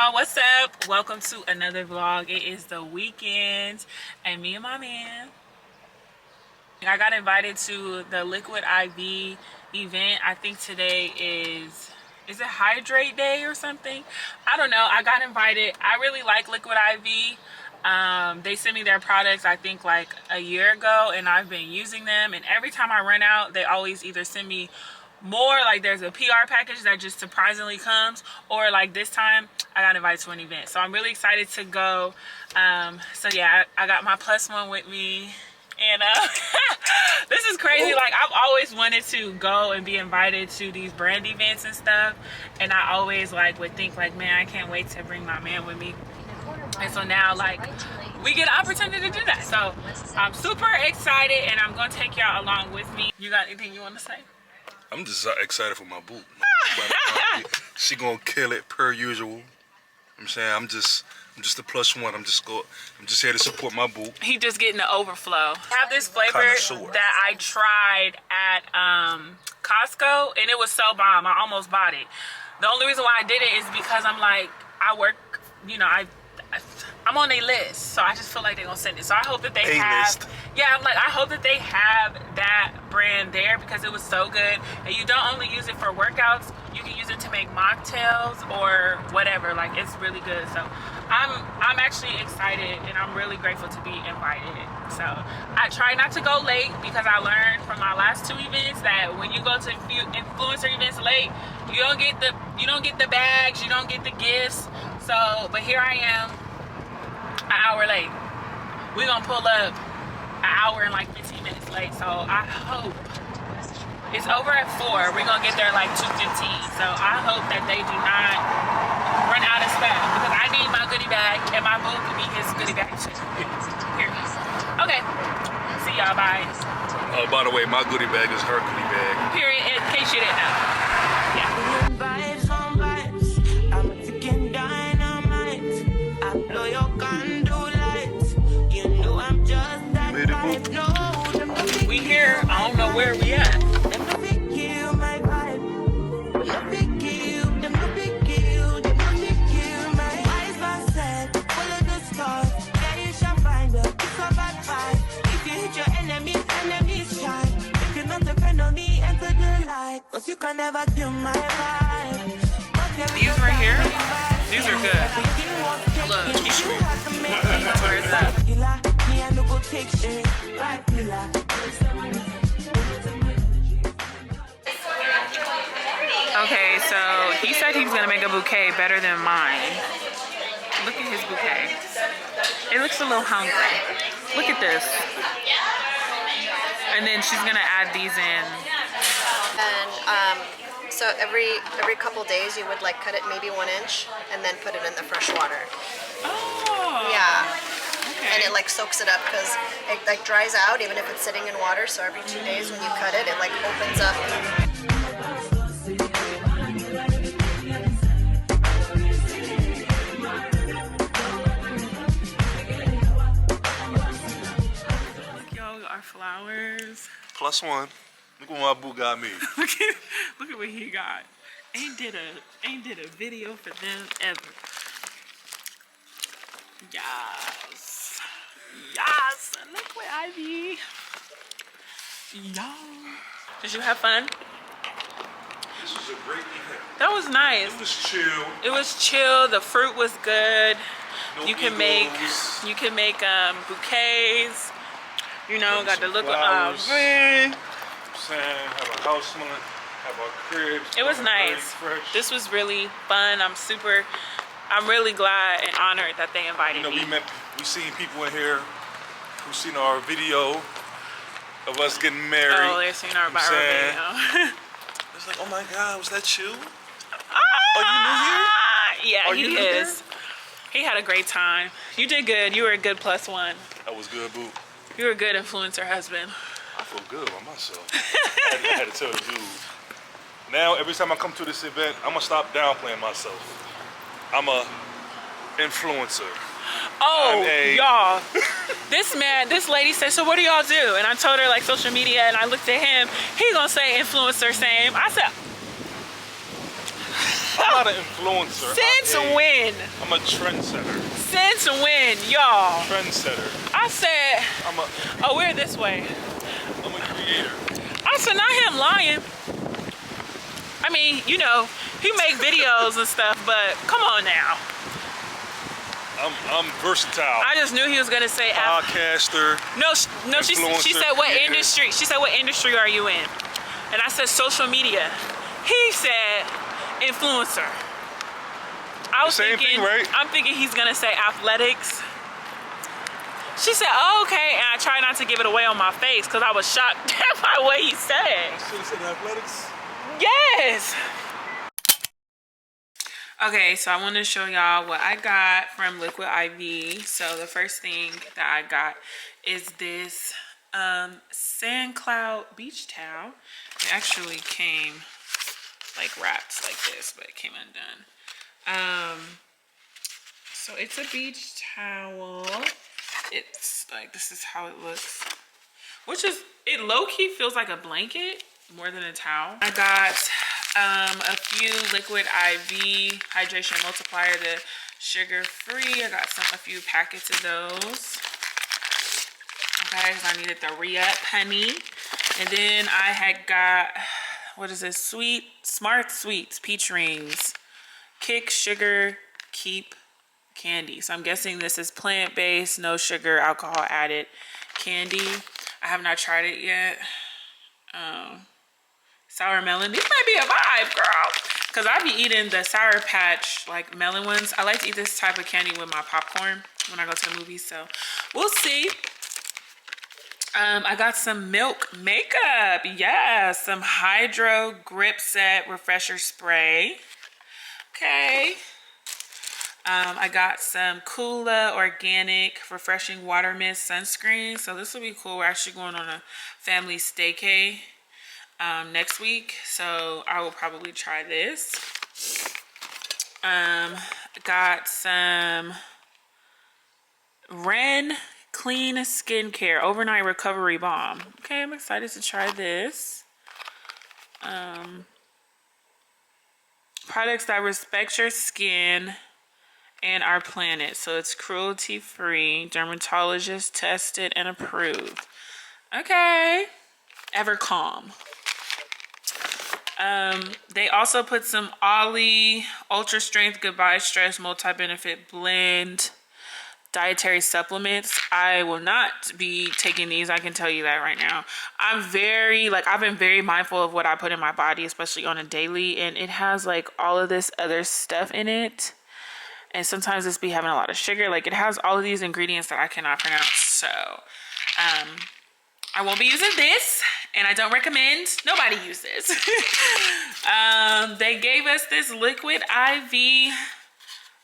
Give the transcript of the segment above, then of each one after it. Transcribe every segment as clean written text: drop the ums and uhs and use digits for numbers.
y'all, what's up? Welcome to another vlog. It is the weekend and me and my man, I got invited to the Liquid IV event. I think today is it Hydrate Day or something? I don't know. I got invited. I really like Liquid IV. They sent me their products I think like a year ago, and I've been using them, and every time I run out they always either send me more, like there's a PR package that just surprisingly comes, or like this time I got invited to an event, so I'm really excited to go. So yeah, I got my +1 with me, and this is crazy. Like, I've always wanted to go and be invited to these brand events and stuff, and I always like would think like, man, I can't wait to bring my man with me. And so now like we get an opportunity to do that, so I'm super excited, and I'm gonna take y'all along with me. You got anything you want to say? I'm just excited for my boo. She gonna kill it per usual. I'm saying I'm just a +1. I'm just here to support my boo. He just getting the overflow. I have this flavor that I tried at Costco, and it was so bomb. I almost bought it. The only reason why I did it is because I'm like, I work, you know, I'm on a list, so I just feel like they're gonna send it. So I hope that they have, yeah, I'm like, I hope that they have that brand there, because it was so good. And you don't only use it for workouts, you can use it to make mocktails or whatever. Like, it's really good. So I'm actually excited, and I'm really grateful to be invited. So I try not to go late, because I learned from my last 2 events that when you go to influencer events late, you don't get the bags, you don't get the gifts. So, but here I am, an hour late. We're gonna pull up an hour and like 15 minutes late. So I hope it's over at 4. We're gonna get there like 2:15. So I hope that they do not run out of spam, because I need my goodie bag, and my boo could be his goodie bag too. Here. Okay. See y'all. Bye. Oh, by the way, my goodie bag is her goodie bag. Period. In case you didn't know. Yeah. We here. I don't know where we at. You can never kill my vibe. These right here, these are good. Look, where's that? Okay, so he said he's gonna make a bouquet better than mine. Look at his bouquet. It looks a little hungry. Look at this. And then she's gonna add these in. And so every couple days you would like cut it maybe 1 inch and then put it in the fresh water. Oh. Yeah. Okay. And it like soaks it up, because it like dries out even if it's sitting in water. So every 2 days when you cut it, it like opens up. Look, y'all, our flowers. +1. Look what my boo got me. Look at what he got. Ain't did a video for them ever. Yes. Yes. Liquid IV. Y'all. Did you have fun? This was a great event. That was nice. It was chill. It was chill. The fruit was good. No You can egos. make bouquets. You know, got the look flowers. green. Have a house smelling, have our cribs. It was nice. This was really fun. I'm really glad and honored that they invited me. We seen people in here who seen our video of us getting married. Oh, they're seeing our viral video. It's like, oh my God, was that you? Oh, you new here? Yeah, Are he you new is. He had a great time. You did good. You were a good +1. That was good, boo. You were a good influencer husband. I feel good about myself. I had to tell the dude. Now, every time I come to this event, I'm gonna stop downplaying myself. I'm a influencer. Oh, y'all. This lady said, so what do y'all do? And I told her like social media, and I looked at him. He gonna say influencer same. I said, I'm not an influencer. Since when? I'm a trendsetter. Since when, y'all? Trendsetter. I said, oh, we're this way. I'm a creator. I said, not him lying. I mean, you know, he make videos and stuff, but come on now. I'm versatile. I just knew he was gonna say podcaster. No, she said what industry? She said what industry are you in? And I said social media. He said influencer. I was Same thinking, thing, right? I'm thinking he's gonna say athletics. She said, oh, okay, and I tried not to give it away on my face because I was shocked by what he said. I should have said athletics. Yes. Okay, so I want to show y'all what I got from Liquid IV. So the first thing that I got is this Sand Cloud beach towel. It actually came like wrapped like this, but it came undone. So it's a beach towel. It's like, this is how it looks. Which is, it low-key feels like a blanket more than a towel. I got a few Liquid IV hydration multiplier, the sugar-free. I got a few packets of those. Okay, because I needed the re-up honey. And then I had got, what is this? Smart Sweets peach rings. Kick Sugar Keep candy. So I'm guessing this is plant-based, no sugar, alcohol added candy. I have not tried it yet. Sour melon. These might be a vibe, girl. Because I be eating the Sour Patch, like, melon ones. I like to eat this type of candy with my popcorn when I go to the movies, so we'll see. I got some milk makeup. Yeah, some Hydro Grip Set Refresher Spray. Okay. I got some Kula Organic Refreshing Water Mist Sunscreen. So this will be cool. We're actually going on a family staycay next week. So I will probably try this. Got some Ren Clean Skincare Overnight Recovery Balm. Okay, I'm excited to try this. Products that respect your skin and our planet. So it's cruelty-free, dermatologist tested and approved. Okay. Ever Calm. They also put some Ollie Ultra Strength Goodbye Stress Multi-Benefit Blend dietary supplements. I will not be taking these. I can tell you that right now. I've been very mindful of what I put in my body, especially on a daily, and it has like all of this other stuff in it. And sometimes this be having a lot of sugar. Like, it has all of these ingredients that I cannot pronounce. So, I won't be using this. And I don't recommend nobody use this. They gave us this Liquid IV,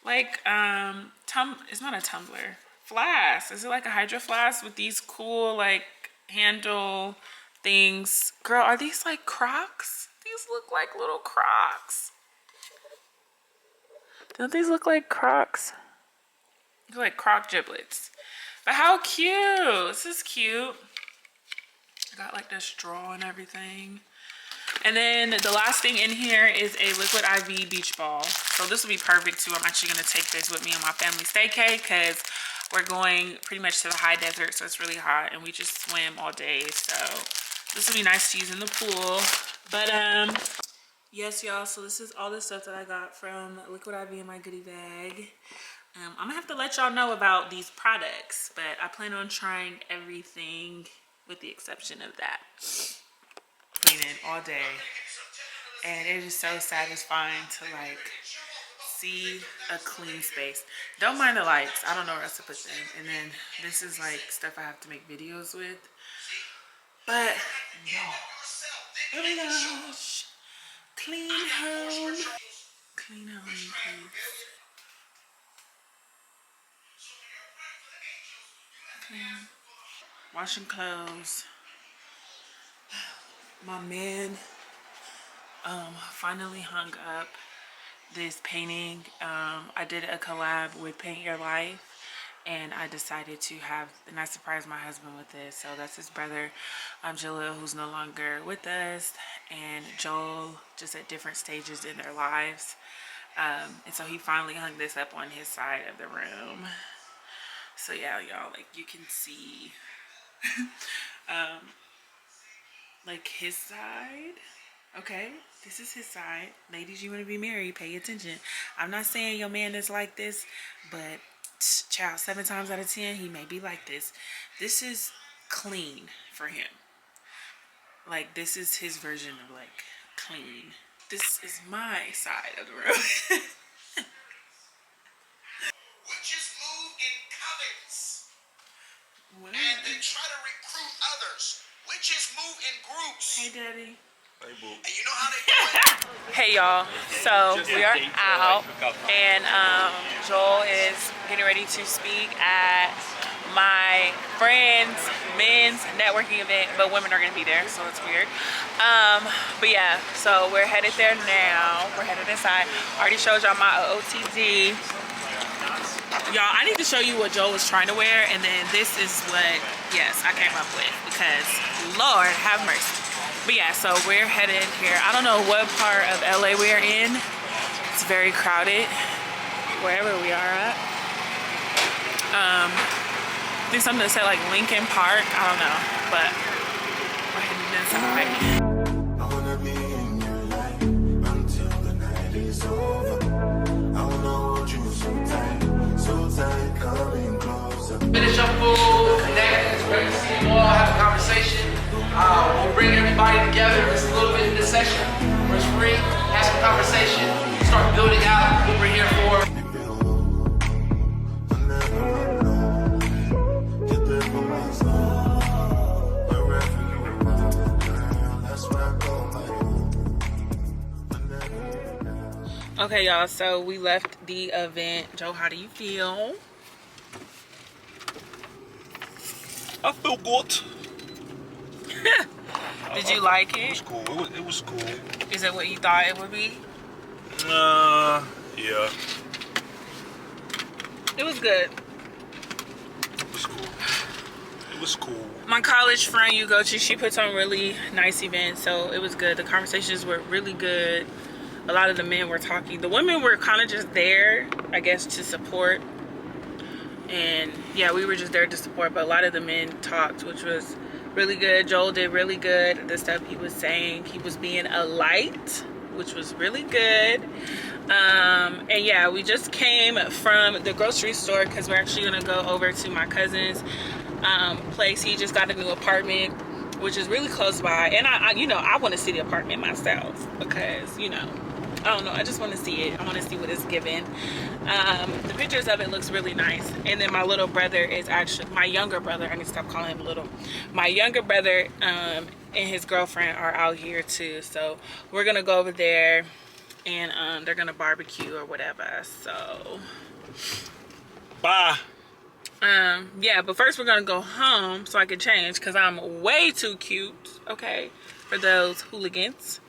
like, it's not a tumbler. Flask. Is it like a hydro flask with these cool, like, handle things? Girl, are these like Crocs? These look like little Crocs. Don't these look like Crocs? They're like Croc giblets. But how cute. This is cute. I got like the straw and everything. And then the last thing in here is a Liquid IV beach ball. So this will be perfect too. I'm actually going to take this with me on my family staycay because we're going pretty much to the high desert. So it's really hot and we just swim all day. So this will be nice to use in the pool. But yes, y'all, so this is all the stuff that I got from Liquid IV in my goodie bag. I'm gonna have to let y'all know about these products, but I plan on trying everything with the exception of that. Cleaning all day. And it is so satisfying to like see a clean space. Don't mind the lights. I don't know where else to put them. And then this is like stuff I have to make videos with. But oh my gosh. Clean home. Clean home, please. Clean. Washing clothes. My man finally hung up this painting. I did a collab with Paint Your Life and I decided to have, and I surprised my husband with this. So that's his brother, Jalil, who's no longer with us, and Joel, just at different stages in their lives. And so he finally hung this up on his side of the room. So yeah, y'all, like you can see like his side. Okay, this is his side. Ladies, you want to be married, pay attention. I'm not saying your man is like this, but child, 7 times out of 10 he may be like this. This is clean for him. Like, this is his version of like clean. This is my side of the room. Witches move in covens. What? And they try to recruit others. Witches move in groups. Hey, Daddy. Hey, boo. And you know how they do it? Hey y'all, so we are out and Joel is getting ready to speak at my friend's men's networking event, but women are gonna be there, so it's weird. But yeah, so we're headed there now. We're headed inside. Already showed y'all my OOTD. Y'all, I need to show you what Joel was trying to wear, and then this is what, yes, I came up with, because Lord have mercy. But yeah, so we're headed here. I don't know what part of LA we're in. It's very crowded, wherever we are at. I think something that said like Lincoln Park. I don't know, but we're heading inside. I wanna be in your life until the night is over. I wanna hold you so tight, coming closer. Finish up food, connect. It's great to see you all, have a conversation. We'll bring everybody together just a little bit in this session where it's free, have some conversation, start building out what we're here for. Okay, y'all, so we left the event. Joe, how do you feel? I feel good. Did you like It was it? cool. It was cool. Is it what you thought it would be? Yeah. It was good. It was cool. It was cool. My college friend Ugochi, she puts on really nice events, so it was good. The conversations were really good. A lot of the men were talking. The women were kind of just there, I guess, to support. And yeah, we were just there to support, but a lot of the men talked, which was really good. Joel did really good. The stuff he was saying, he was being a light, which was really good. And yeah, we just came from the grocery store because we're actually gonna go over to my cousin's place. He just got a new apartment, which is really close by, and I you know, I want to see the apartment myself because, you know, I don't know, I just want to see it. I want to see what it's given. The pictures of it looks really nice. And then my little brother is actually, my younger brother, I need to stop calling him little. My younger brother and his girlfriend are out here too. So we're going to go over there and they're going to barbecue or whatever. So, Bye. yeah, but first we're going to go home so I can change because I'm way too cute, okay, for those hooligans.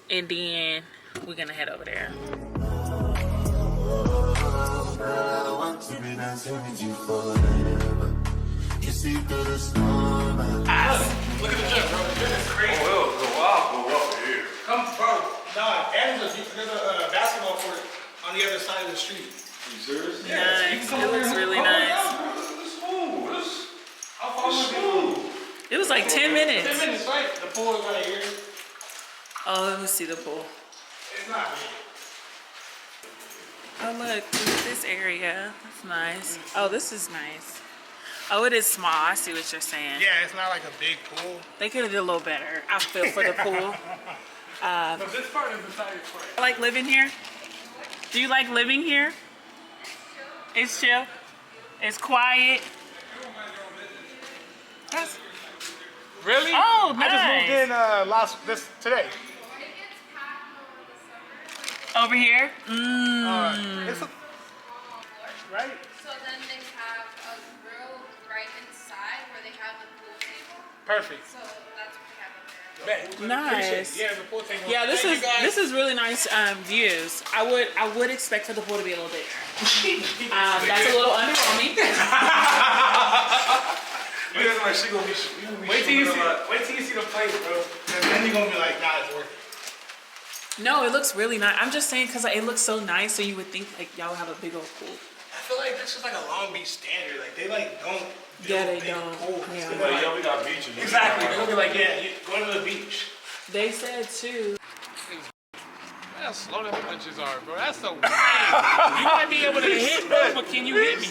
And then we're gonna head over there. I want to be dancing with you forever. You see through the storm. Look at the gym, bro. The gym is crazy. Oh, well, go up here. Come, bro. Nah, and there's a basketball court on the other side of the street. Are you serious? Nice. It looks really nice. It's cool. How far would it be? It was like 10 minutes. 10 minutes, right? The pool is right here. Oh, let me see the pool. It's not big. Oh, look, this area. That's nice. Oh, this is nice. Oh, it is small. I see what you're saying. Yeah, it's not like a big pool. They could have did a little better. I feel for the pool. But this part is decided for it. I like living here. Do you like living here? It's chill. It's quiet. That's, Really? oh, I just moved in today. Over here? It's a, right? So then they have a grill right inside where they have the pool table. Perfect. So that's what they have up there. Bet. Nice. Yeah, the pool thing. Yeah, this Thank is you guys. this is really nice views. I would expect for the pool to be a little bigger. That's a little underwhelming. Like she gonna be Wait till you see the place, bro. And then you're gonna be like, nah, it's worth it. No, it looks really nice. I'm just saying because like, it looks so nice, so you would think like y'all would have a big old pool. I feel like this is like a Long Beach standard. Like they like don't. Yeah, they big don't. pools. Yeah. They're like, yo, we got beaches. Exactly. They're gonna be like, yeah, you go to the beach. They said too. How slow them punches are, bro. That's so weird. You might be able to hit, bro, but can you hit me?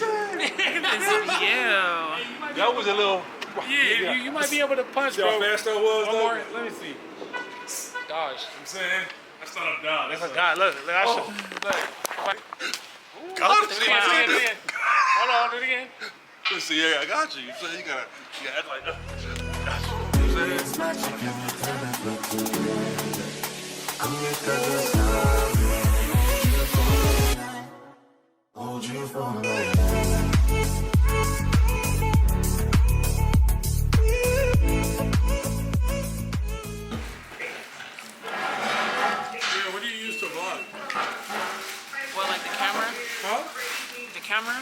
Yeah. That was a little. Yeah, you might be able to punch, See bro. how fast that was, One though? more. Let me see. Dodge. I'm saying that's not a dog. That's That's a god. Look, I should. Look. God. Say it again. Hold on, do it again. Listen, yeah, I got you. You gotta act like that. It's magic every time I look to you. I'm your cousin's love. Hold you for a night. Yeah, what do you use to vlog? What, like the camera? Huh? The camera?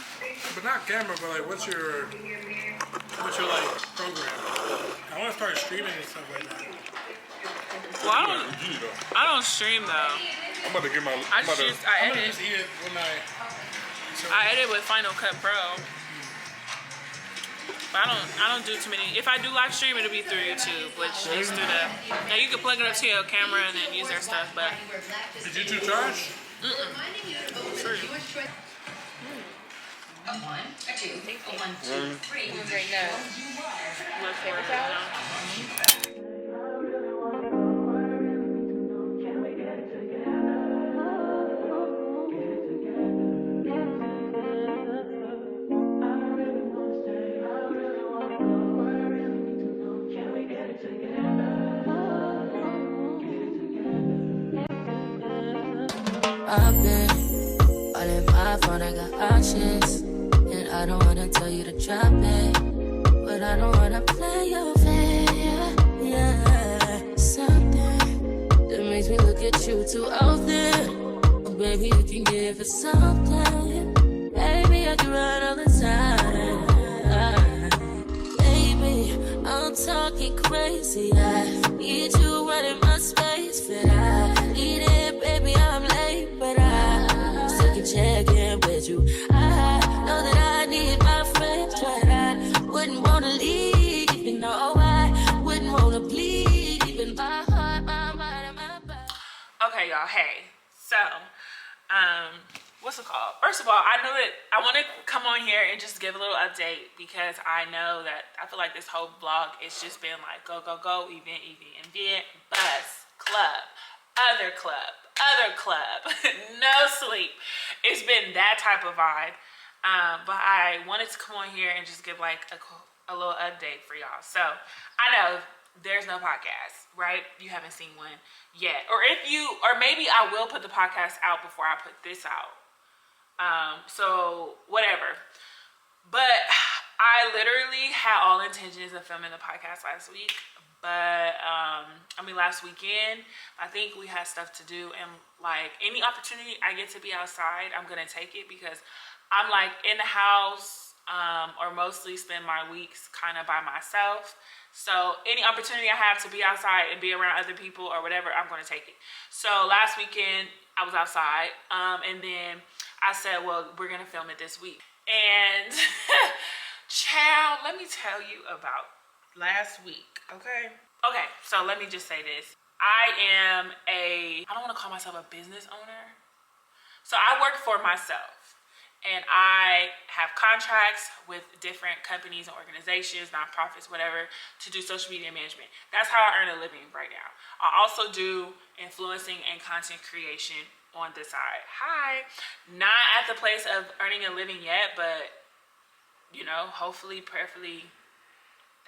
But not camera, but like, what's your like program? I want to start streaming and stuff like that. Well, I don't stream though. I'm about to get my. I I'm about to- just I I'm gonna edit. just eat it when I edit with Final Cut Pro. But I don't do too many. If I do live stream, it'll be through YouTube, which is through the. Now you can plug it up to your camera and then use their stuff, but. Did YouTube charge? Free. A 1, a 2, a 1, 2, 3. Look for it, you know. I've been all in my phone, I got options. And I don't wanna tell you to drop it, but I don't wanna play your fair. Yeah, something that makes me look at you too often. Oh, baby, you can give it something. Baby, I can run all the time. Baby, I'm talking crazy. I need you running my space, but I need it, baby. I'm late, but I still can check in with you. I know that I need my friends, but I wouldn't wanna leave, even though I wouldn't wanna bleed, even my heart, my mind, and my body. Okay, y'all. Hey, so, what's it called? First of all, I know that I want to come on here and just give a little update because I know that I feel like this whole vlog it's just been like go, go, go, event, bus, club, other club, no sleep. It's been that type of vibe. But I wanted to come on here and just give like a little update for y'all. So I know there's no podcast, right? You haven't seen one yet. Or maybe I will put the podcast out before I put this out. So whatever. But I literally had all intentions of filming the podcast last week. But last weekend, I think we had stuff to do, and like any opportunity I get to be outside, I'm gonna take it because I'm like in the house or mostly spend my weeks kind of by myself. So any opportunity I have to be outside and be around other people or whatever, I'm gonna take it. So last weekend I was outside, and then I said, well, we're gonna film it this week. And child, let me tell you about last week, okay? Okay, so let me just say this. I don't wanna call myself a business owner. So I work for myself. And I have contracts with different companies and organizations, nonprofits, whatever, to do social media management. That's how I earn a living right now. I also do influencing and content creation on the side. Hi. Not at the place of earning a living yet, but, you know, hopefully, prayerfully,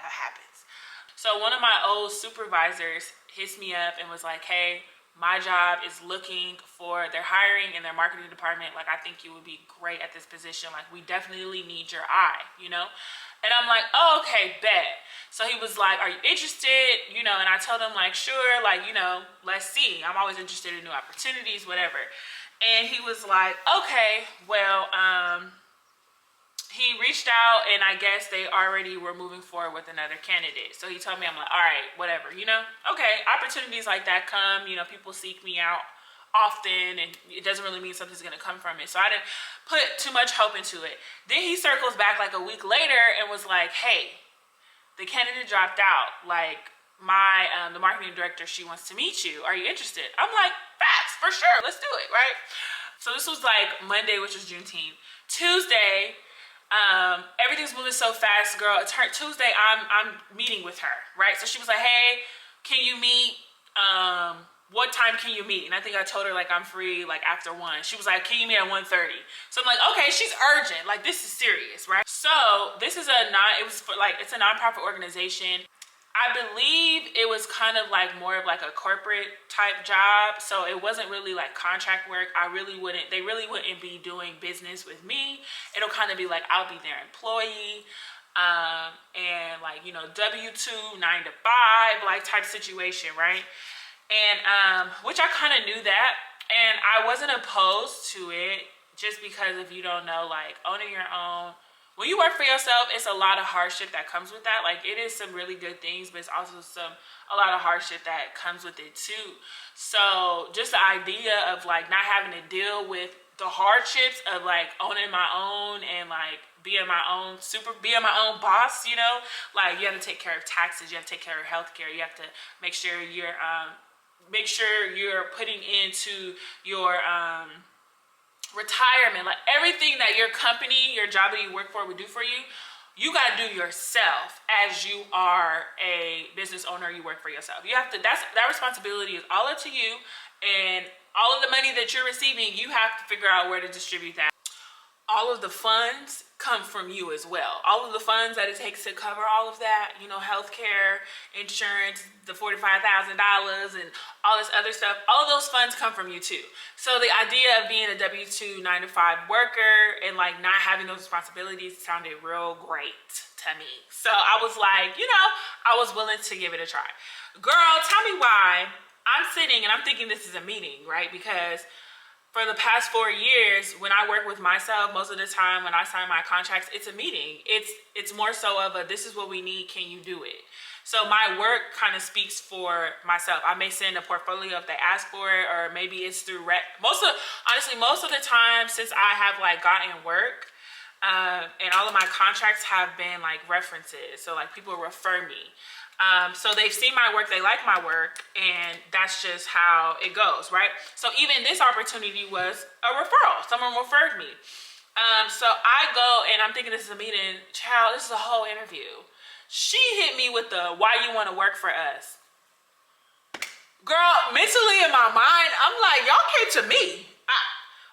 that happens. So one of my old supervisors hits me up and was like, hey, my job is looking for, they're hiring in their marketing department. Like, I think you would be great at this position. Like, we definitely need your eye, you know? And I'm like, oh, okay, bet. So he was like, are you interested? You know, and I told him like, sure, like, you know, let's see. I'm always interested in new opportunities, whatever. And he was like, okay, well, he reached out, and I guess they already were moving forward with another candidate. So he told me, I'm like, all right, whatever, you know? Okay, opportunities like that come, you know, people seek me out often, and it doesn't really mean something's gonna come from it. So I didn't put too much hope into it. Then he circles back like a week later and was like, hey, the candidate dropped out. Like, my, the marketing director, she wants to meet you. Are you interested? I'm like, facts, for sure, let's do it, right? So this was like Monday, which was Juneteenth. Tuesday, everything's moving so fast, girl. It's her Tuesday. I'm meeting with her, right? So she was like, "Hey, can you meet? What time can you meet?" And I think I told her like I'm free like after 1. She was like, "Can you meet at 1:30?" So I'm like, "Okay, she's urgent. Like, this is serious, right?" So this is it's a nonprofit organization. I believe it was kind of like more of like a corporate type job. So it wasn't really like contract work. They really wouldn't be doing business with me. It'll kind of be like, I'll be their employee. And like, you know, W-2, 9 to 5, like type situation, right? And, which I kind of knew that. And I wasn't opposed to it just because if you don't know, like owning your own, when you work for yourself, it's a lot of hardship that comes with that. Like, it is some really good things, but it's also a lot of hardship that comes with it too. So just the idea of like not having to deal with the hardships of like owning my own and like being my own boss, you know, like you have to take care of taxes, you have to take care of healthcare, you have to make sure you're putting into your retirement, like everything that your company, your job that you work for would do for you, you got to do yourself as you are a business owner. You work for yourself. You have to, that responsibility is all up to you, and all of the money that you're receiving, you have to figure out where to distribute that. All of the funds come from you as well. All of the funds that it takes to cover all of that, you know, healthcare, insurance, the $45,000 and all this other stuff, all of those funds come from you too. So the idea of being a W-2 9 to 5 worker and like not having those responsibilities sounded real great to me. So I was like, you know, I was willing to give it a try. Girl, tell me why I'm sitting and I'm thinking this is a meeting, right? Because for the past 4 years, when I work with myself, most of the time when I sign my contracts, it's a meeting. It's more so of a, this is what we need, can you do it? So my work kind of speaks for myself. I may send a portfolio if they ask for it, or maybe it's through most of the time since I have like gotten work, and all of my contracts have been like references. So like people refer me. So they've seen my work, they like my work, and that's just how it goes, right? So even this opportunity was a referral. Someone referred me. So I go and I'm thinking this is a meeting. Child, this is a whole interview. She hit me with the, why you want to work for us? Girl, mentally in my mind, I'm like, y'all came to me.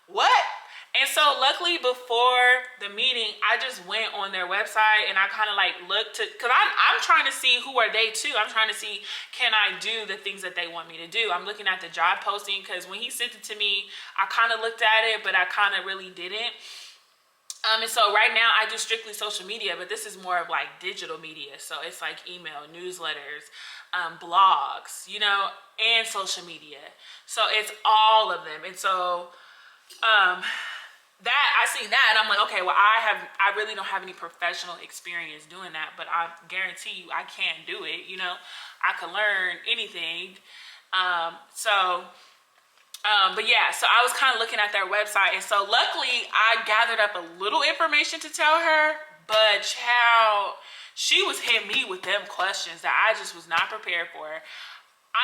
What? And so luckily before the meeting, I just went on their website and I kind of like looked to, cause I'm trying to see who are they too. I'm trying to see, can I do the things that they want me to do? I'm looking at the job posting, cause when he sent it to me, I kind of looked at it, but I kind of really didn't. And so right now I do strictly social media, but this is more of like digital media. So it's like email, newsletters, blogs, you know, and social media. So it's all of them. And so, that I seen that and I'm like, okay, well I really don't have any professional experience doing that, but I guarantee you I can do it, you know. I can learn anything. But yeah, so I was kind of looking at their website, and so luckily I gathered up a little information to tell her, but child, she was hitting me with them questions that I just was not prepared for.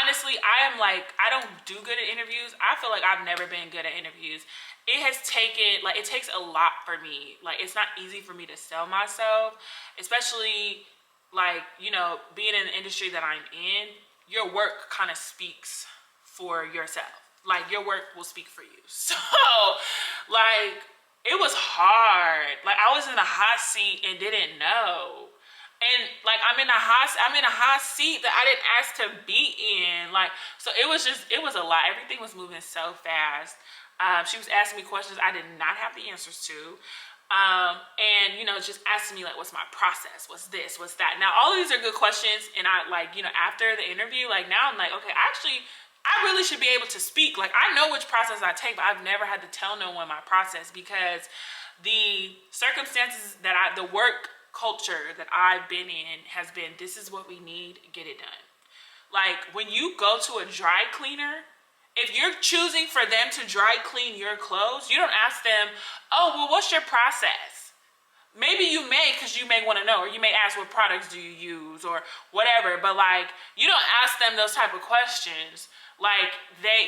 Honestly, I don't do good at interviews. I feel like I've never been good at interviews. It takes a lot for me. Like, it's not easy for me to sell myself, especially like, you know, being in the industry that I'm in, your work kind of speaks for yourself. Like, your work will speak for you. So, like, it was hard. Like, I was in a hot seat and didn't know. And like I'm in a hot seat that I didn't ask to be in. Like, so it was a lot. Everything was moving so fast. She was asking me questions I did not have the answers to. And you know, just asking me like, what's my process? What's this? What's that? Now, all of these are good questions. And I like, you know, after the interview, like now I'm like, okay, actually, I really should be able to speak. Like, I know which process I take, but I've never had to tell no one my process because the circumstances that the work culture that I've been in has been, this is what we need, get it done. Like when you go to a dry cleaner, if you're choosing for them to dry clean your clothes, you don't ask them, oh, well, what's your process? Maybe you may, because you may want to know, or you may ask, what products do you use or whatever, but like you don't ask them those type of questions. Like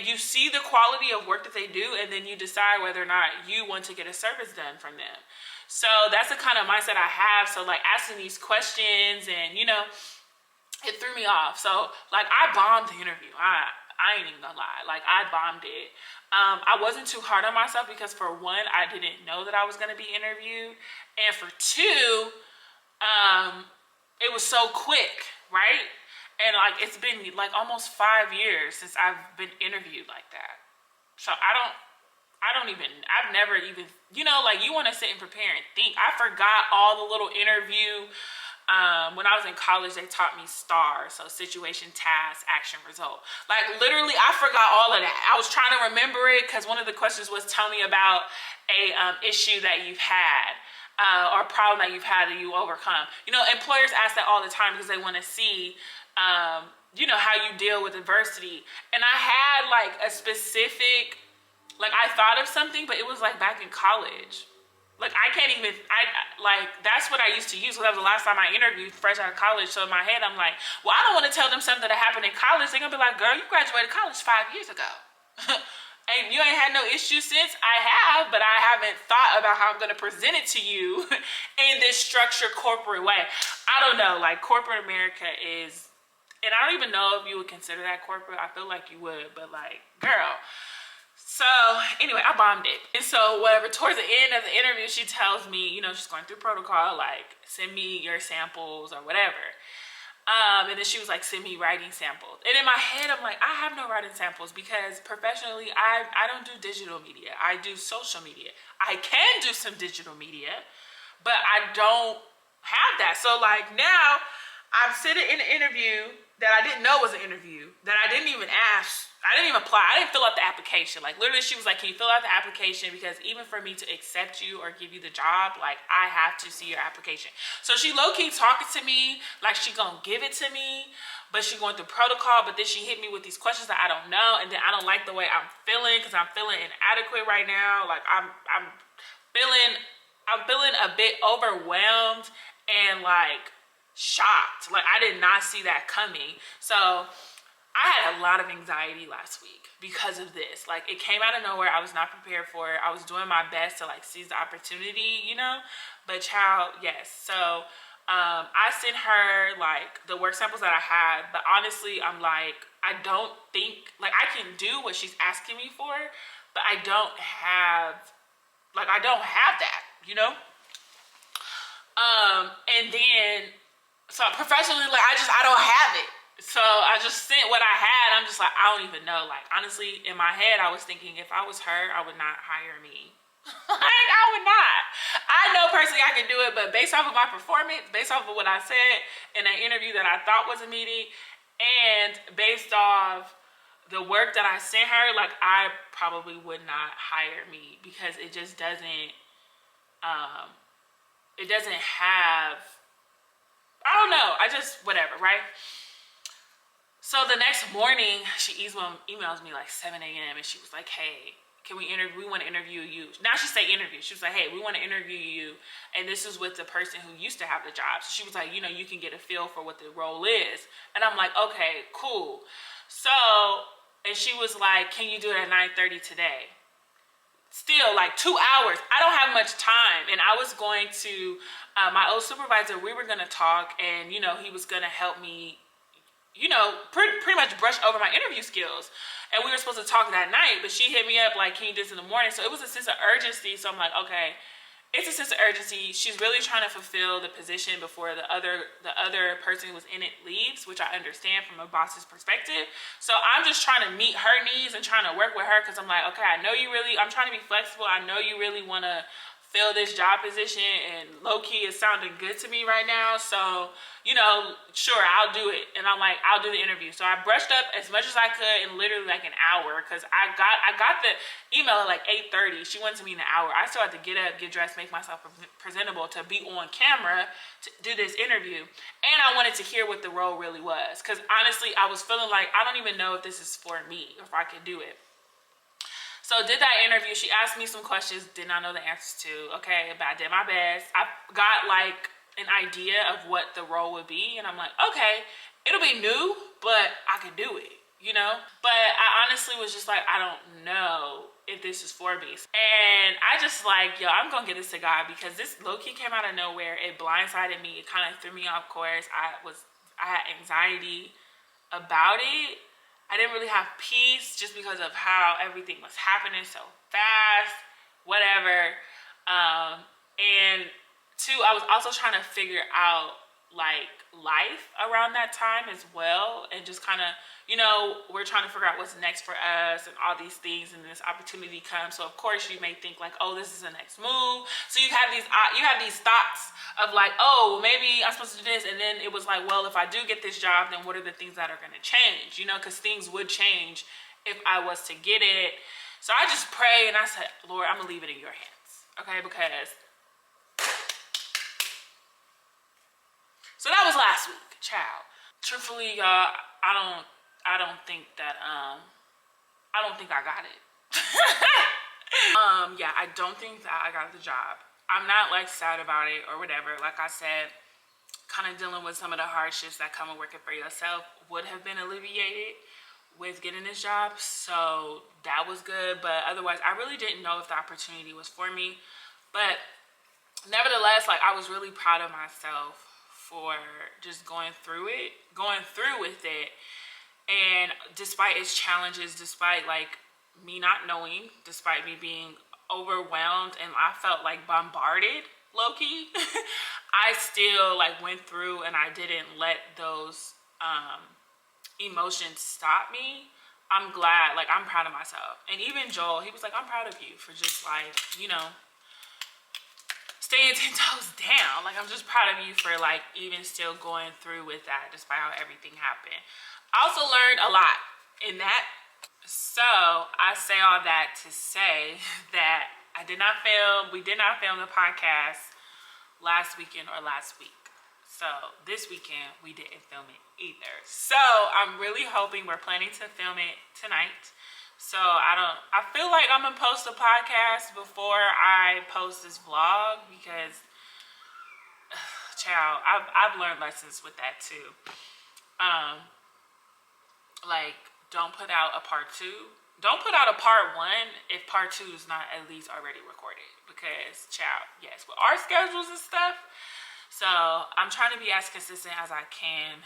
you see the quality of work that they do, and then you decide whether or not you want to get a service done from them. So that's the kind of mindset I have. So like asking these questions, and you know, it threw me off. So like I bombed the interview. I ain't even gonna lie. Like I bombed it. I wasn't too hard on myself because for one, I didn't know that I was gonna be interviewed, and for two, it was so quick, right? And like it's been like almost 5 years since I've been interviewed like that. So I've never even, you know, like you want to sit and prepare and think. I forgot all the little interview. When I was in college, they taught me STAR, so situation, task, action, result. Like literally, I forgot all of that. I was trying to remember it because one of the questions was, tell me about a issue that you've had. Or a problem that you've had that you overcome. You know, employers ask that all the time because they want to see, you know, how you deal with adversity. And I had like a specific, like I thought of something, but it was like back in college. Like I can't even, like that's what I used to use because that was the last time I interviewed fresh out of college. So in my head, I'm like, well, I don't want to tell them something that happened in college. They're gonna be like, girl, you graduated college 5 years ago. And you ain't had no issues since. I have, but I haven't thought about how I'm gonna present it to you in this structured corporate way. I don't know, like corporate America is, and I don't even know if you would consider that corporate. I feel like you would, but like, girl. So anyway, I bombed it. And so whatever, towards the end of the interview, she tells me, you know, she's going through protocol, like send me your samples or whatever. And then she was like, send me writing samples. And in my head, I'm like, I have no writing samples because professionally, I don't do digital media. I do social media. I can do some digital media, but I don't have that. So like now I'm sitting in an interview that I didn't know was an interview, that I didn't even ask. I didn't even apply. I didn't fill out the application. Like literally she was like, can you fill out the application? Because even for me to accept you or give you the job, like I have to see your application. So she low-key talking to me, like she gonna give it to me, but she going through protocol, but then she hit me with these questions that I don't know. And then I don't like the way I'm feeling because I'm feeling inadequate right now. Like I'm feeling a bit overwhelmed and like shocked. Like I did not see that coming. So I had a lot of anxiety last week because of this. Like it came out of nowhere. I was not prepared for it. I was doing my best to like seize the opportunity, you know, but child, yes. So I sent her like the work samples that I had, but honestly, I'm like, I don't think, like I can do what she's asking me for, but I don't have that, you know? And then, so professionally, like I don't have it. So I just sent what I had. I'm just like, I don't even know. Like, honestly, in my head, I was thinking if I was her, I would not hire me. Like, I would not. I know personally I can do it, but based off of my performance, based off of what I said in an interview that I thought was a meeting, and based off the work that I sent her, like, I probably would not hire me because it just doesn't, it doesn't have, I don't know. I just, whatever, right? So the next morning, she emails me like 7 a.m. and she was like, hey, can we want to interview you. Now she say interview. She was like, hey, we want to interview you. And this is with the person who used to have the job. So she was like, you know, you can get a feel for what the role is. And I'm like, okay, cool. So, and she was like, can you do it at 9:30 today? Still like 2 hours. I don't have much time. And I was going to, my old supervisor, we were going to talk and, you know, he was going to help me, you know, pretty much brush over my interview skills. And we were supposed to talk that night, but she hit me up like, can you do this in the morning? So it was a sense of urgency. So I'm like, okay, it's a sense of urgency. She's really trying to fulfill the position before the other person who was in it leaves, which I understand from a boss's perspective. So I'm just trying to meet her needs and trying to work with her because I'm like, okay, I'm trying to be flexible. I know you really want to fill this job position, and low-key is sounding good to me right now. So, you know, sure, I'll do it. And I'm like, I'll do the interview. So I brushed up as much as I could in literally like an hour because I got the email at like 8:30. She went to me in an hour. I still had to get up, get dressed, make myself presentable to be on camera to do this interview. And I wanted to hear what the role really was because honestly, I was feeling like I don't even know if this is for me, if I could do it. So did that interview. She asked me some questions, did not know the answers to. Okay, but I did my best. I got like an idea of what the role would be, and I'm like, okay, it'll be new, but I can do it, you know? But I honestly was just like, I don't know if this is for me. And I just like, yo, I'm gonna get this to God because this low-key came out of nowhere. It blindsided me. It kind of threw me off course. I had anxiety about it. I didn't really have peace just because of how everything was happening so fast, whatever. And two, I was also trying to figure out like life around that time as well. And just kind of, you know, we're trying to figure out what's next for us and all these things, and this opportunity comes. So of course you may think like, oh, this is the next move. So you have these thoughts of like, oh, maybe I'm supposed to do this. And then it was like, well, if I do get this job, then what are the things that are going to change? You know, because things would change if I was to get it. So I just prayed and I said, Lord, I'm going to leave it in your hands. Okay, because... So that was last week, child. Truthfully, y'all, I don't think that, I don't think I got it. Yeah, I don't think that I got the job. I'm not like sad about it or whatever. Like I said, kind of dealing with some of the hardships that come with working for yourself would have been alleviated with getting this job. So that was good. But otherwise, I really didn't know if the opportunity was for me. But nevertheless, like I was really proud of myself for just going through with it. And despite its challenges, despite like me not knowing, despite me being overwhelmed and I felt like bombarded low-key, I still like went through and I didn't let those emotions stop me. I'm glad, like I'm proud of myself. And even Joel, he was like, I'm proud of you for just like, you know, staying 10 toes down. Like I'm just proud of you for like even still going through with that despite how everything happened. I also learned a lot in that. So I say all that to say that we did not film the podcast last weekend or last week. So this weekend we didn't film it either. So I'm really hoping we're planning to film it tonight. So I feel like I'm gonna post a podcast before I post this vlog because, child, I've learned lessons with that too. Like, don't put out a part 2. Don't put out a part 1 if part 2 is not at least already recorded. Because, child, yes, with our schedules and stuff. So I'm trying to be as consistent as I can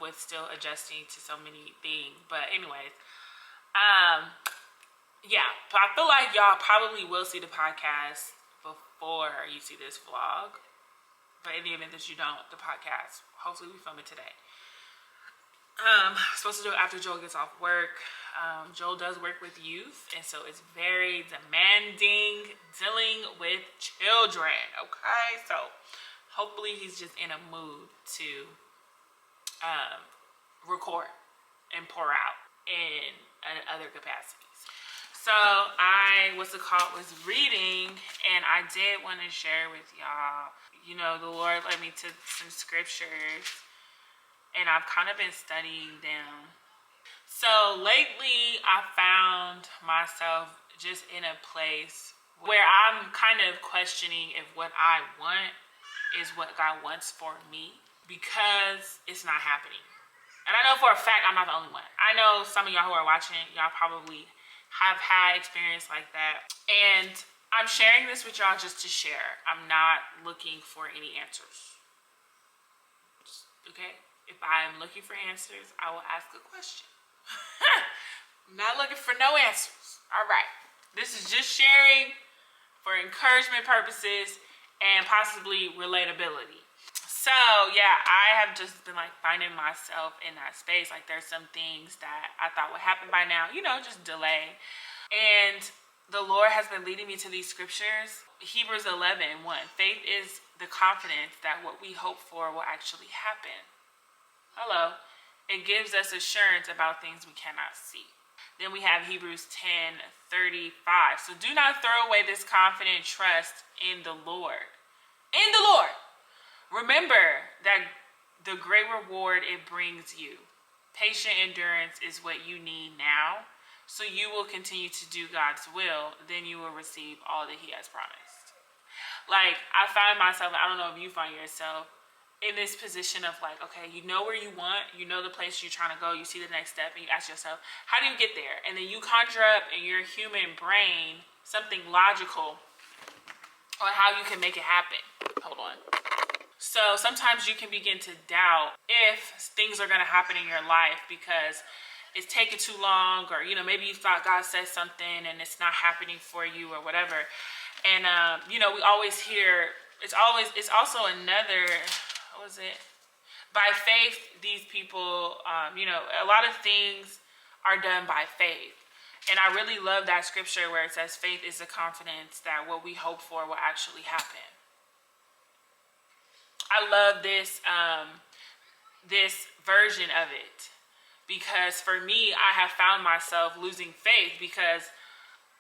with still adjusting to so many things. But anyways, yeah, but I feel like y'all probably will see the podcast before you see this vlog. But in the event that you don't, the podcast, hopefully we film it today. Supposed to do it after Joel gets off work. Joel does work with youth, and so it's very demanding dealing with children, okay? So hopefully he's just in a mood to record and pour out in other capacities. So I was reading, and I did want to share with y'all, you know, the Lord led me to some scriptures, and I've kind of been studying them. So lately I found myself just in a place where I'm kind of questioning if what I want is what God wants for me, because it's not happening. And I know for a fact I'm not the only one. I know some of y'all who are watching, y'all probably have had experience like that. And I'm sharing this with y'all just to share. I'm not looking for any answers. Okay? If I'm looking for answers, I will ask a question. I'm not looking for no answers. All right. This is just sharing for encouragement purposes and possibly relatability. So yeah, I have just been like finding myself in that space. Like there's some things that I thought would happen by now, you know, just delay. And the Lord has been leading me to these scriptures. Hebrews 11:1. Faith is the confidence that what we hope for will actually happen. Hello. It gives us assurance about things we cannot see. Then we have Hebrews 10:35. So do not throw away this confident trust in the Lord. In the Lord. Remember that the great reward it brings you. Patient endurance is what you need now. So you will continue to do God's will. Then you will receive all that he has promised. Like, I find myself, I don't know if you find yourself, in this position of like, okay, you know where you want, you know the place you're trying to go, you see the next step, and you ask yourself, how do you get there? And then you conjure up in your human brain something logical on how you can make it happen. Hold on. So sometimes you can begin to doubt if things are going to happen in your life because it's taking too long, or, you know, maybe you thought God said something and it's not happening for you or whatever. And, you know, we always hear, it's also another, what was it? By faith, these people, you know, a lot of things are done by faith. And I really love that scripture where it says faith is the confidence that what we hope for will actually happen. I love this this version of it because for me, I have found myself losing faith because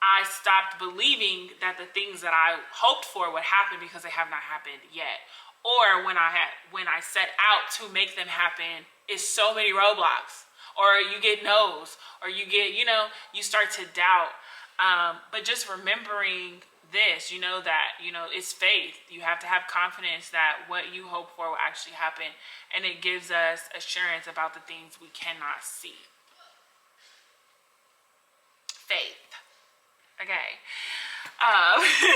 I stopped believing that the things that I hoped for would happen because they have not happened yet. Or when I set out to make them happen, it's so many roadblocks. Or you get no's, or you get, you know, you start to doubt. But just remembering this, you know, that, you know, it's faith. You have to have confidence that what you hope for will actually happen. And it gives us assurance about the things we cannot see. Faith. Okay.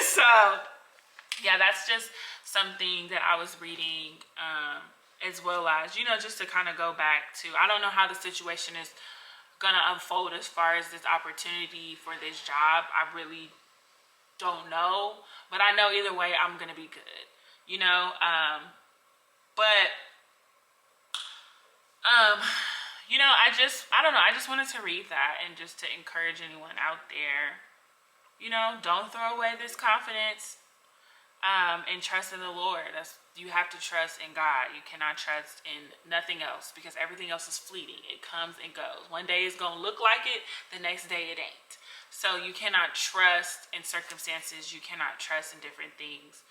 So, yeah, that's just something that I was reading, as well as, you know, just to kind of go back to, I don't know how the situation is going to unfold as far as this opportunity for this job. I really don't know, but I know either way I'm going to be good, you know, you know, I don't know, I just wanted to read that and just to encourage anyone out there, you know, don't throw away this confidence, and trust in the Lord. You have to trust in God. You cannot trust in nothing else because everything else is fleeting. It comes and goes. One day it's going to look like it, the next day it ain't. So you cannot trust in circumstances. You cannot trust in different things.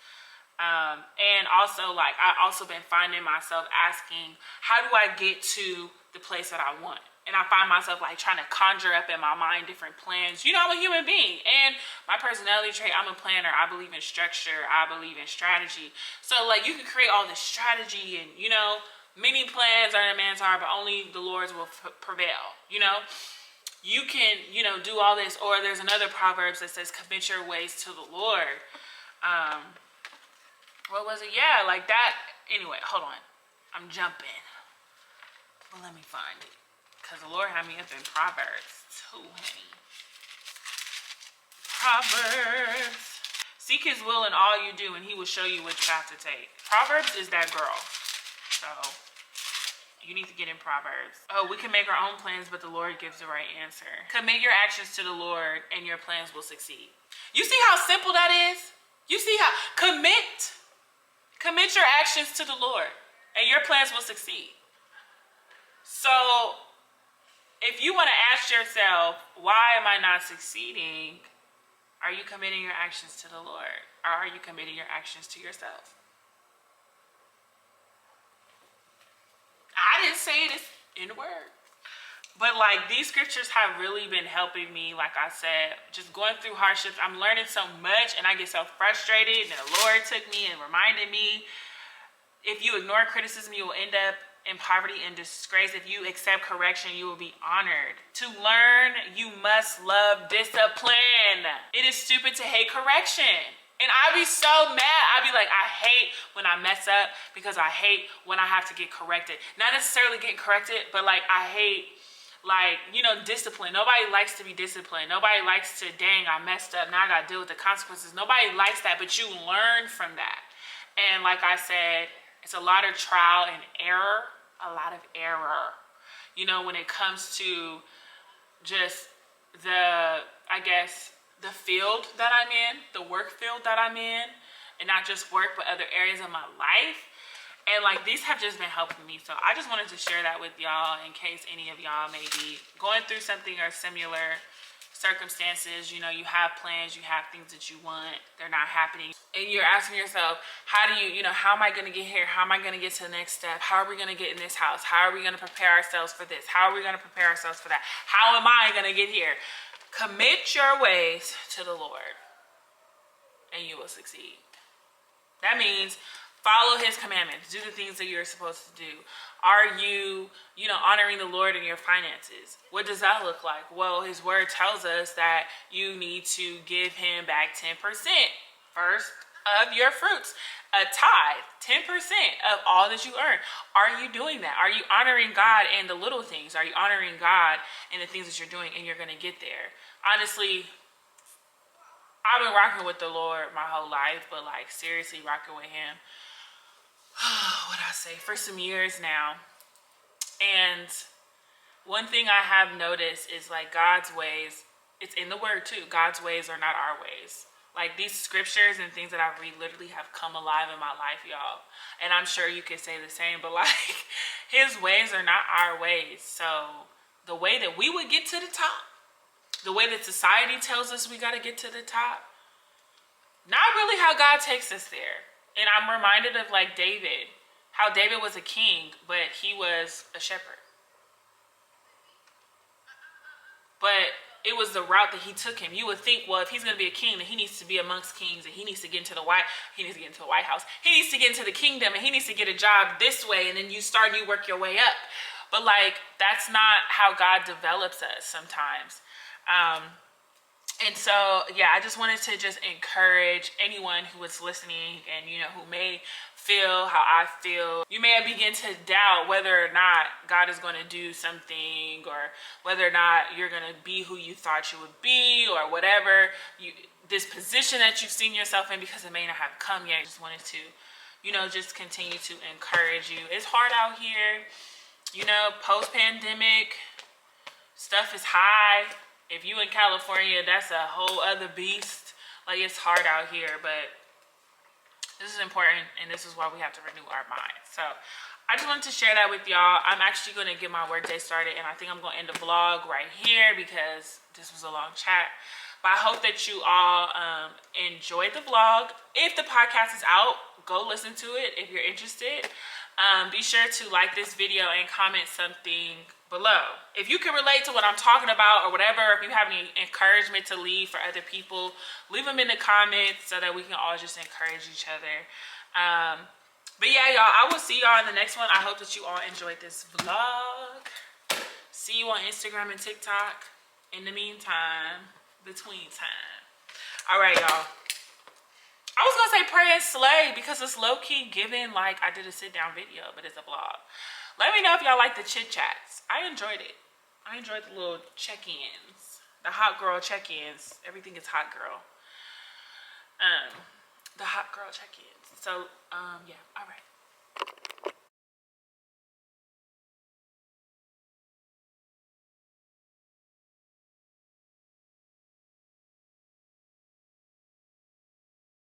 And also, like, I also been finding myself asking, how do I get to the place that I want? And I find myself like trying to conjure up in my mind different plans. You know, I'm a human being, and my personality trait, I'm a planner. I believe in structure. I believe in strategy. So like you can create all this strategy and, you know, many plans are in a man's heart, but only the Lord's will prevail. You know, you can, you know, do all this. Or there's another Proverbs that says, commit your ways to the Lord. What was it? Yeah, like that. Anyway, hold on. I'm jumping. Well, let me find it. Because the Lord had me up in Proverbs too, honey. Proverbs. Seek his will in all you do, and he will show you which path to take. Proverbs is that girl. So, you need to get in Proverbs. Oh, we can make our own plans, but the Lord gives the right answer. Commit your actions to the Lord, and your plans will succeed. You see how simple that is? You see how? Commit your actions to the Lord, and your plans will succeed. So, if you want to ask yourself, why am I not succeeding? Are you committing your actions to the Lord? Or are you committing your actions to yourself? I didn't say it in the word. But like these scriptures have really been helping me. Like I said, just going through hardships, I'm learning so much and I get so frustrated. And the Lord took me and reminded me, if you ignore criticism, you will end up in poverty and disgrace. If you accept correction, you will be honored. To learn, you must love discipline. It is stupid to hate correction. And I'd be so mad. I'd be like, I hate when I mess up because I hate when I have to get corrected. Not necessarily getting corrected, but like I hate Like, you know, discipline. Nobody likes to be disciplined. Nobody likes to, dang, I messed up. Now I got to deal with the consequences. Nobody likes that, but you learn from that. And like I said, it's a lot of trial and error. A lot of error. You know, when it comes to just the, I guess, the field that I'm in, the work field that I'm in, and not just work, but other areas of my life. And like, these have just been helping me. So I just wanted to share that with y'all in case any of y'all may be going through something or similar circumstances. You know, you have plans, you have things that you want, they're not happening. And you're asking yourself, how do you know, how am I going to get here? How am I going to get to the next step? How are we going to get in this house? How are we going to prepare ourselves for this? How are we going to prepare ourselves for that? How am I going to get here? Commit your ways to the Lord and you will succeed. That means follow his commandments. Do the things that you're supposed to do. Are you, you know, honoring the Lord in your finances? What does that look like? Well, his word tells us that you need to give him back 10% first of your fruits. A tithe, 10% of all that you earn. Are you doing that? Are you honoring God in the little things? Are you honoring God in the things that you're doing? And you're going to get there. Honestly, I've been rocking with the Lord my whole life, but like seriously rocking with him. What I say, for some years now. And one thing I have noticed is like God's ways, it's in the word too. God's ways are not our ways. Like these scriptures and things that I read literally have come alive in my life, y'all. And I'm sure you could say the same, but like his ways are not our ways. So the way that we would get to the top, the way that society tells us we got to get to the top, not really how God takes us there. And I'm reminded of like David, how David was a king, but he was a shepherd. But it was the route that he took him. You would think, well, if he's going to be a king, then he needs to be amongst kings, and he needs to get into the White House. He needs to get into the kingdom, and he needs to get a job this way, and then you work your way up. But like, that's not how God develops us sometimes. And so, yeah, I just wanted to just encourage anyone who is listening and, you know, who may feel how I feel. You may begin to doubt whether or not God is going to do something, or whether or not you're going to be who you thought you would be, or whatever, this position that you've seen yourself in, because it may not have come yet. I just wanted to, you know, just continue to encourage you. It's hard out here, you know, post-pandemic, stuff is high. If you in California, that's a whole other beast. Like, it's hard out here, but this is important, and this is why we have to renew our minds. So I just wanted to share that with y'all. I'm actually going to get my work day started, and I think I'm going to end the vlog right here because this was a long chat. But I hope that you all enjoyed the vlog. If the podcast is out, go listen to it if you're interested. Be sure to like this video and comment something below. If you can relate to what I'm talking about or whatever, if you have any encouragement to leave for other people, leave them in the comments so that we can all just encourage each other. But yeah, y'all, I will see y'all in the next one. I hope that you all enjoyed this vlog. See you on Instagram and TikTok. In the meantime, between time. All right, y'all. I was gonna say pray and slay because it's low-key given like I did a sit-down video, but it's a vlog. Let me know if y'all like the chit chats. I enjoyed it. I enjoyed the little check-ins, the hot girl check-ins. Everything is hot girl. The hot girl check-ins. So yeah, all right.